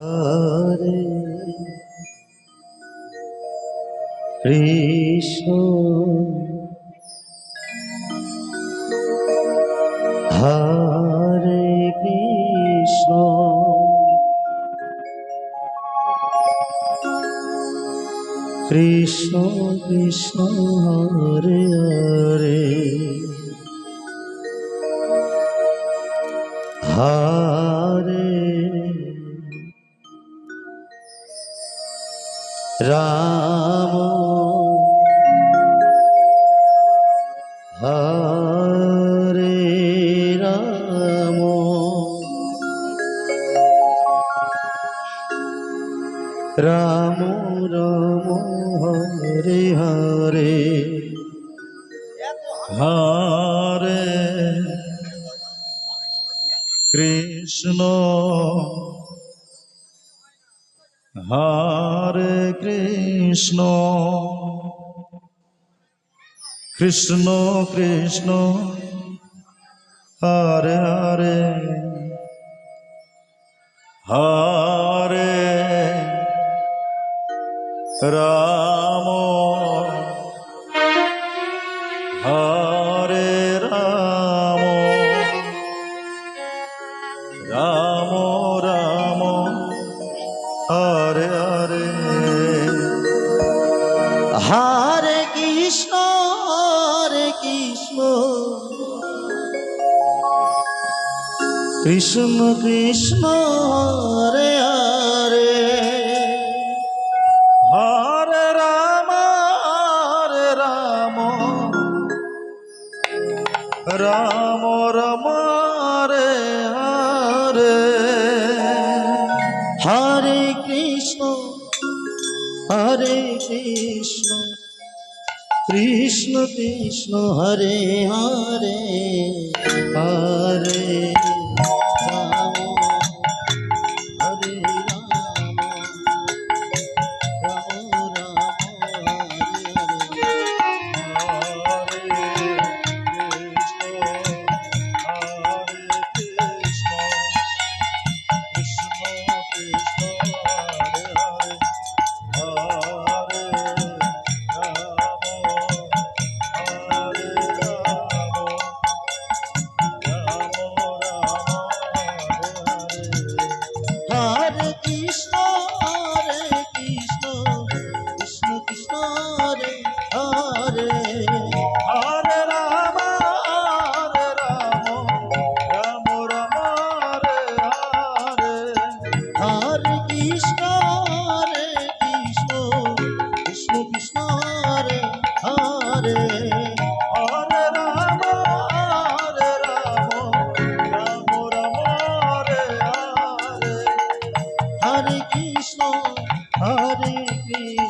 Hare Krishna Hare Krishna Krishna Krishna Hare Hare Hare Ram Hare Ram Ram Ram Hare Hare Hare Krishna Hare Krishna Krishna Krishna Hare Hare Hare Ram Hare Ram Ram Ram Hare Hare Hare Krishna Krishna Krishna Hare Hare Hare Ram Ram Ram Hare Hare Hare Krishna Krishna Krishna Hare Hare Hare Ram Hare Ram Ram Ram Hare Hare Krishna Krishna Hare Hare Hare Krishna Krishna Krishna Hare Hare Hare Ram Ram Ram Hare Hare Hare Krishna Krishna Krishna Hare Hare Hare Ram Ram Ram Hare Hare Hare Krishna Krishna